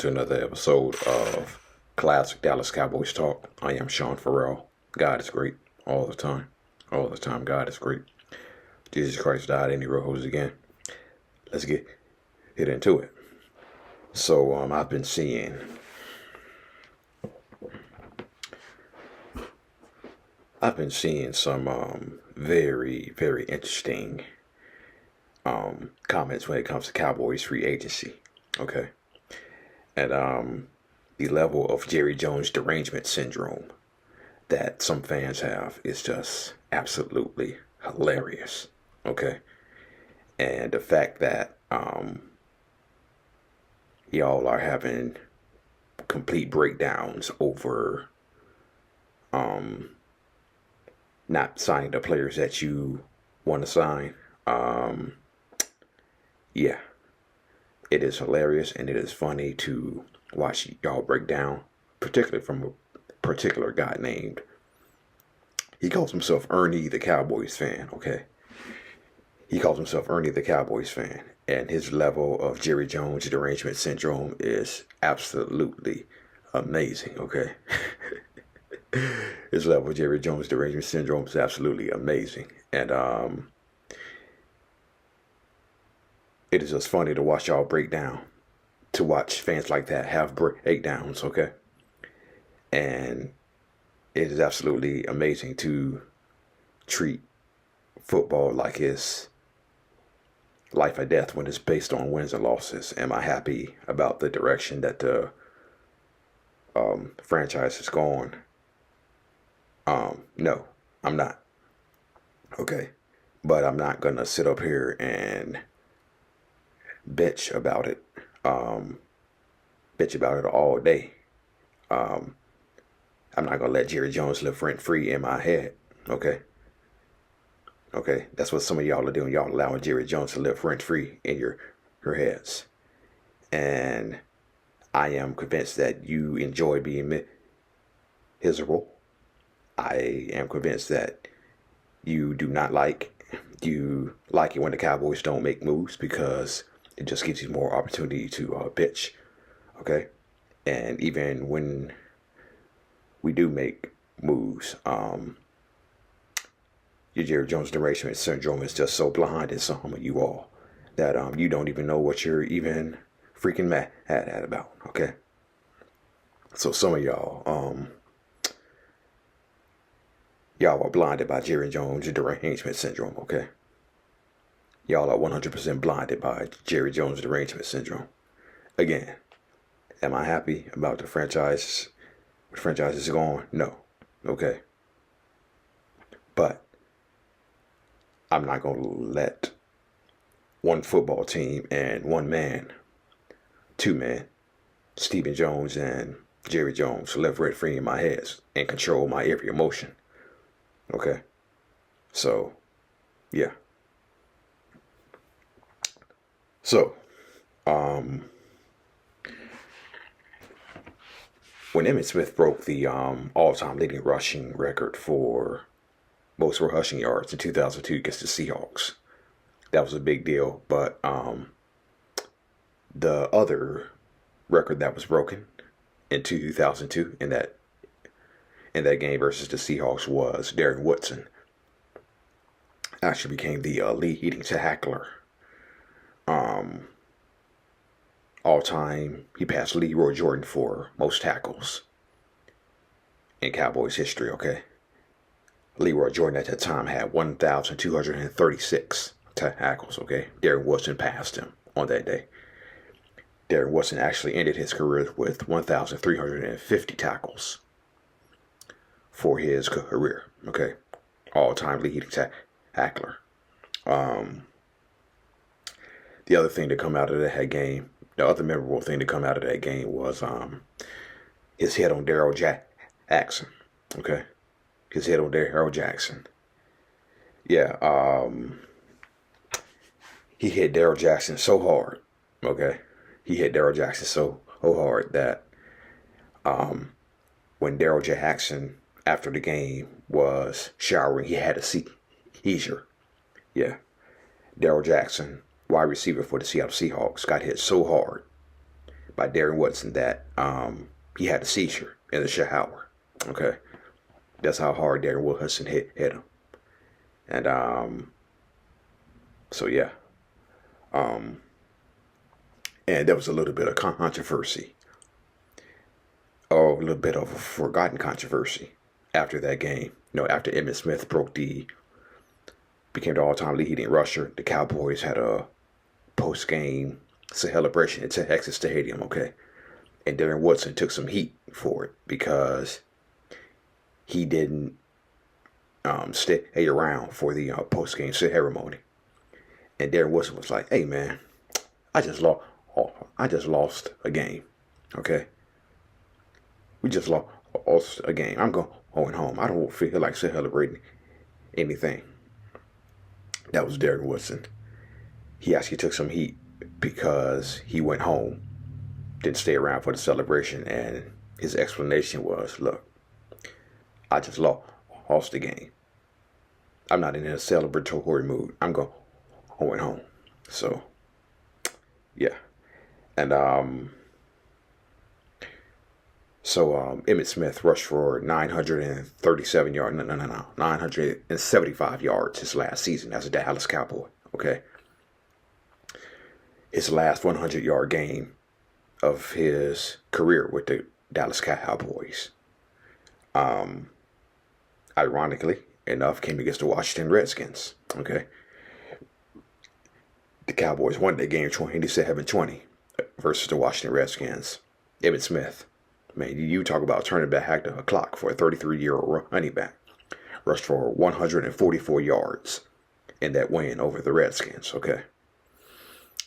to another episode of Classic Dallas Cowboys Talk. I am Sean Farrell. God is great all the time. All the time, God is great. Jesus Christ died and he rose again. Let's get into it. So I've been seeing some very, very interesting comments when it comes to Cowboys free agency. Okay. And the level of Jerry Jones derangement syndrome that some fans have is just absolutely hilarious. Okay. And the fact that y'all are having complete breakdowns over not signing the players that you want to sign. Yeah, it is hilarious and it is funny to watch y'all break down, particularly from a particular guy named, he calls himself Ernie the Cowboys fan, okay? He calls himself Ernie the Cowboys fan, and his level of Jerry Jones derangement syndrome is absolutely amazing, okay? His level of Jerry Jones derangement syndrome is absolutely amazing, and it is just funny to watch y'all break down, to watch fans like that have breakdowns, okay? And it is absolutely amazing to treat football like it's life or death when it's based on wins and losses. Am I happy about the direction that the franchise is going? No, I'm not. Okay. But I'm not going to sit up here and bitch about it. Bitch about it all day. I'm not going to let Jerry Jones live rent free in my head. Okay. Okay. That's what some of y'all are doing. Y'all allowing Jerry Jones to live rent free in your heads. And I am convinced that you enjoy being miserable. I am convinced that you like it when the Cowboys don't make moves because it just gives you more opportunity to bitch. Okay. And even when we do make moves, your Jerry Jones derangement syndrome is just so blind in some of you all that you don't even know what you're even freaking mad at about. Okay. So some of y'all are blinded by Jerry Jones derangement syndrome. Okay. Y'all are 100% blinded by Jerry Jones derangement syndrome. Again, am I happy about the franchise? The franchise is going? No. Okay. But I'm not going to let one football team and one man, two men, Stephen Jones and Jerry Jones, live rent free in my head and control my every emotion. Okay. So, yeah. So, when Emmitt Smith broke the all-time leading rushing record for most rushing yards in 2002 against the Seahawks, that was a big deal. But the other record that was broken in 2002 in that game versus the Seahawks was Darren Woodson actually became the leading tackler. All time, he passed Leroy Jordan for most tackles in Cowboys history. Okay, Leroy Jordan at that time had 1,236 tackles. Okay, Darren Woodson passed him on that day. Darren Woodson actually ended his career with 1,350 tackles for his career. Okay, all-time leading tackler. The other thing to come out of that game, the other memorable thing to come out of that game was his hit on Darrell Jackson. Okay, his hit on Darrell Jackson. Yeah, he hit Darrell Jackson so hard. Okay, he hit Darrell Jackson so hard that when Darrell Jackson, after the game, was showering, he had a seizure. Yeah, Darrell Jackson, wide receiver for the Seattle Seahawks, got hit so hard by Darren Woodson that he had a seizure in the shower. Okay, that's how hard Darren Woodson hit him. And so yeah, um, and there was a little bit of controversy, or a little bit of a forgotten controversy after that game. After Emmitt Smith became the all-time leading rusher, the Cowboys had a post-game celebration at Texas Stadium. Okay, and Darren Woodson took some heat for it because he didn't stay around for the post-game ceremony. And Darren Woodson was like, "Hey man, I just lost a game. Okay, we just lost a game. I'm going home. I don't feel like celebrating anything." That was Darren Woodson. He actually took some heat because he went home, didn't stay around for the celebration, and his explanation was, "Look, I just lost the game. I'm not in a celebratory mood. I'm going home." So, yeah. And Emmitt Smith rushed for 937 yards. No, 975 yards his last season as a Dallas Cowboy. Okay. His last 100-yard game of his career with the Dallas Cowboys, ironically enough, came against the Washington Redskins. Okay. The Cowboys won that game 27-20 versus the Washington Redskins. Emmitt Smith, man, you talk about turning back the clock for a 33-year-old running back. Rushed for 144 yards in that win over the Redskins. Okay.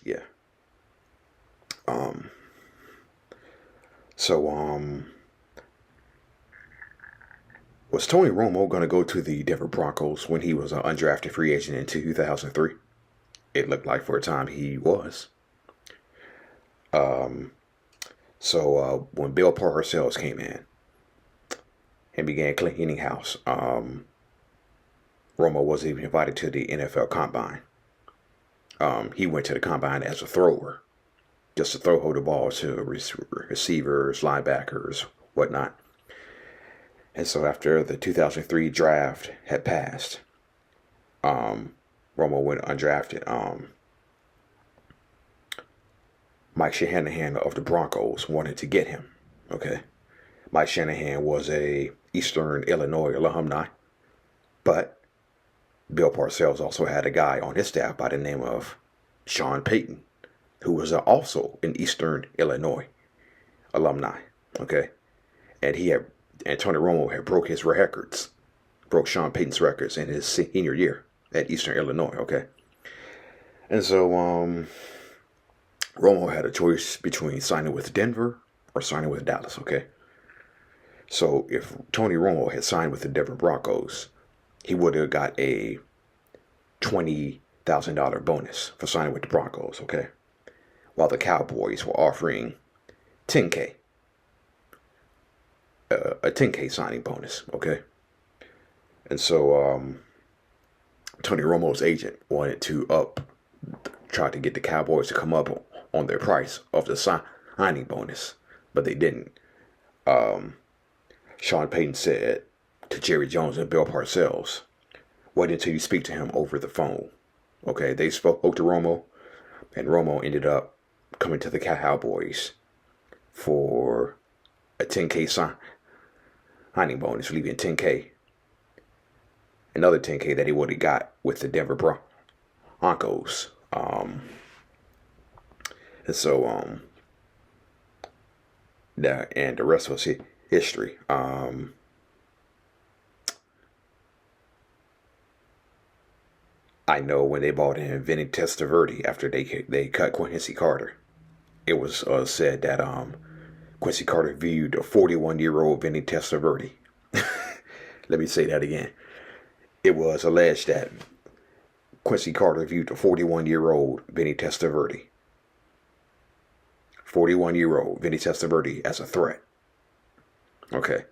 Yeah. Was Tony Romo going to go to the Denver Broncos when he was an undrafted free agent in 2003? It looked like for a time he was. When Bill Parcells came in and began cleaning house, Romo wasn't even invited to the NFL Combine. He went to the Combine as a thrower, just to hold the ball to receivers, linebackers, whatnot. And so after the 2003 draft had passed, Romo went undrafted. Mike Shanahan of the Broncos wanted to get him. Okay, Mike Shanahan was a Eastern Illinois alumni, but Bill Parcells also had a guy on his staff by the name of Sean Payton, who was also an Eastern Illinois alumni. Okay, and Tony Romo had broke Sean Payton's records in his senior year at Eastern Illinois. Okay, and so Romo had a choice between signing with Denver or signing with Dallas. Okay, so if Tony Romo had signed with the Denver Broncos, he would have got a $20,000 bonus for signing with the Broncos. Okay, while the Cowboys were offering $10K. A $10K signing bonus. Okay, and so Tony Romo's agent wanted to try to get the Cowboys to come up on their price of the signing bonus, but they didn't. Sean Payton said to Jerry Jones and Bill Parcells, "Wait until you speak to him over the phone." Okay, they spoke to Romo, and Romo ended up coming to the Cowboys for a $10K signing bonus, leaving $10K, another $10K that he would have got with the Denver Broncos. And so the rest was history. I know when they bought in Vinny Testaverde after they cut Quincy Carter, it was said that Quincy Carter viewed a 41-year-old Vinny Testaverde. Let me say that again. It was alleged that Quincy Carter viewed a 41-year-old Vinny Testaverde. 41-year-old Vinny Testaverde as a threat. Okay.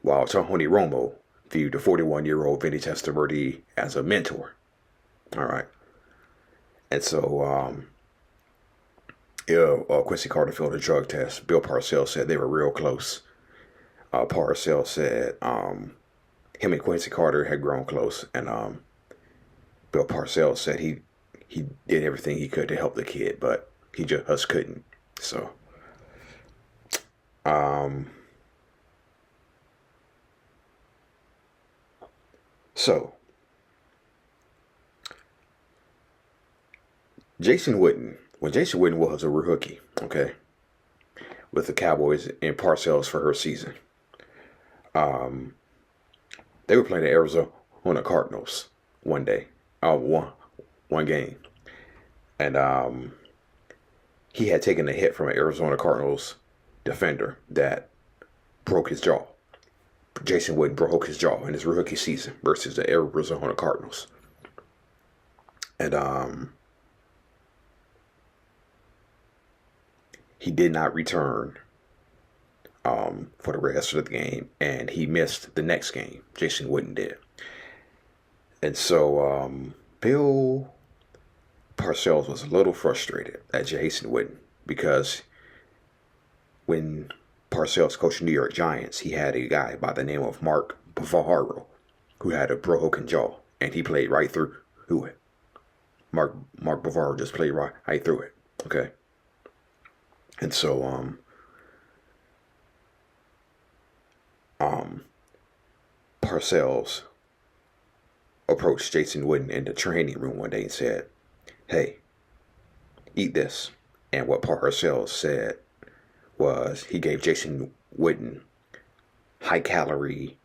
While Tony Romo viewed the 41-year-old Vinny Testaverde as a mentor. All right. And so Yeah, Quincy Carter failed a drug test. Bill Parcells said they were real close. Parcells said him and Quincy Carter had grown close, and Bill Parcells said he did everything he could to help the kid, but he just couldn't. So, um, so Jason Witten, when Jason Witten was a rookie, okay, with the Cowboys in Parcells for her season, um, they were playing the Arizona Cardinals one day, one game, and he had taken a hit from an Arizona Cardinals defender that broke his jaw. Jason Witten broke his jaw in his rookie season versus the Arizona Cardinals, and he did not return for the rest of the game, and he missed the next game. Jason Witten did. And so Bill Parcells was a little frustrated at Jason Witten because when Parcells coached New York Giants, he had a guy by the name of Mark Bavaro who had a broken jaw, and he played right through it. Mark Bavaro just played right through it. Okay. And so Parcells approached Jason Witten in the training room one day and said, "Hey, eat this." And what Parcells said was he gave Jason Witten high calorie,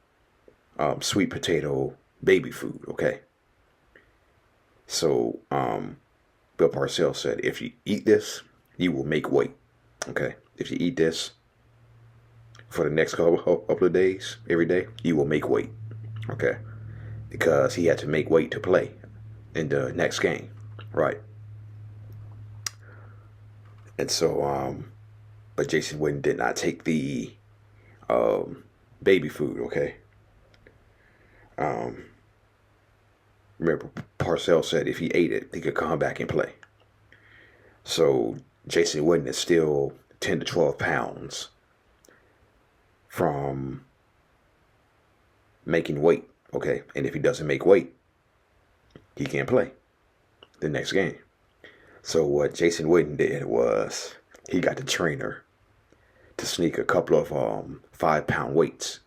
sweet potato baby food. Okay. So Bill Parcells said, if you eat this, you will make weight. Okay. If you eat this for the next couple of days, every day, you will make weight. Okay. Because he had to make weight to play in the next game. Right. And so, but Jason Witten did not take the baby food. Okay. Remember, Parcells said if he ate it, he could come back and play. So Jason Witten is still 10 to 12 pounds from making weight. Okay. And if he doesn't make weight, he can't play the next game. So what Jason Witten did was he got the trainer to sneak a couple of 5-pound weights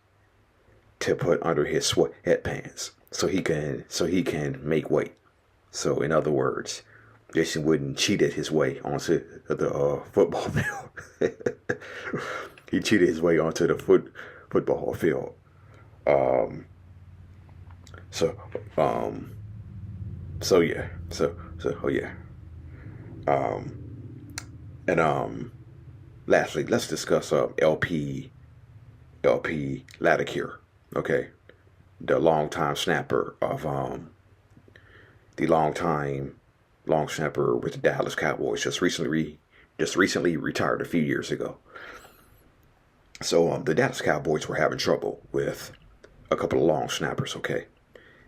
to put under his sweatpants so he can make weight. So in other words, Jason Witten cheated his way onto the football field. He cheated his way onto the football field. Lastly, let's discuss LP Ladakir. Okay, the longtime snapper of the long snapper with the Dallas Cowboys, just recently retired a few years ago. So the Dallas Cowboys were having trouble with a couple of long snappers. Okay,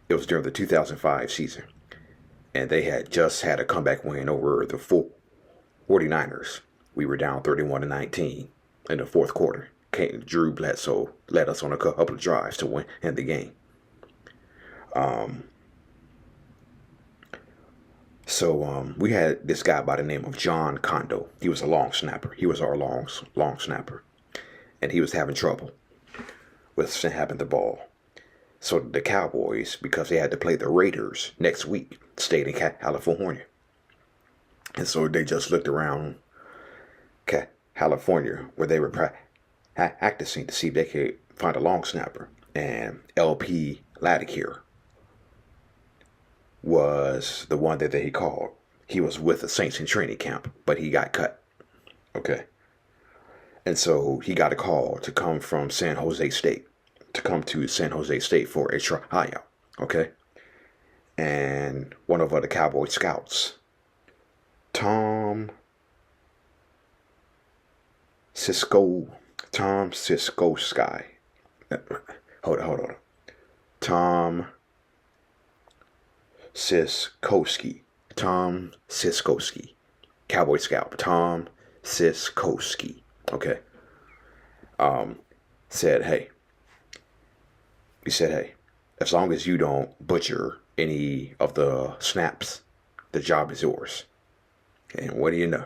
it was during the 2005 season, and they had just had a comeback win over the 49ers. We were down 31-19 in the fourth quarter. Drew Bledsoe led us on a couple of drives to win in the game. So we had this guy by the name of John Kondo. He was a long snapper. He was our long snapper. And he was having trouble with snapping the ball. So the Cowboys, because they had to play the Raiders next week, stayed in California. And so they just looked around California where they were practicing to see if they could find a long snapper. And LP Ladakir was the one that they called. He was with the Saints in training camp, but he got cut. Okay. And so he got a call to come from San Jose State, to come to San Jose State for a tryout. Okay. And one of the Cowboy scouts, Tom Siskowski. Hold on. Tom Siskowski. Cowboy scout. Tom Siskowski, okay, said, hey, as long as you don't butcher any of the snaps, the job is yours. And what do you know?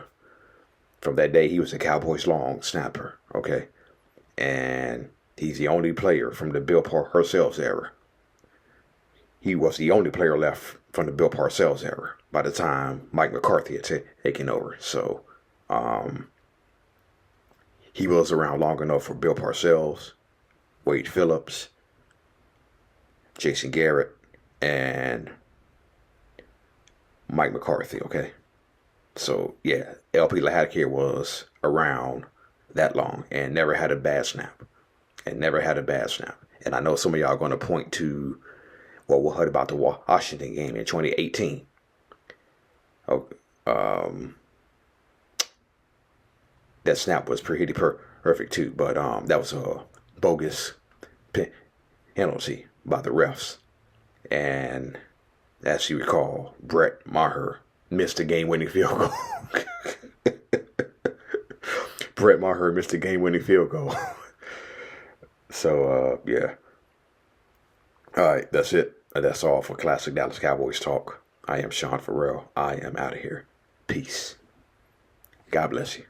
From that day, he was a Cowboys long snapper, okay? And he's the only player from the Bill Parcells era. He was the only player left from the Bill Parcells era by the time Mike McCarthy had taken over. So he was around long enough for Bill Parcells, Wade Phillips, Jason Garrett, and Mike McCarthy, okay? So, yeah, LP Lahadkir was around that long and never had a bad snap. And I know some of y'all are going to point to what we heard about the Washington game in 2018. Oh, that snap was pretty perfect too, but that was a bogus penalty by the refs. And as you recall, Brett Maher missed a game-winning field goal. Brett Maher missed a game-winning field goal. So, yeah. All right, that's it. That's all for Classic Dallas Cowboys Talk. I am Sean Farrell. I am out of here. Peace. God bless you.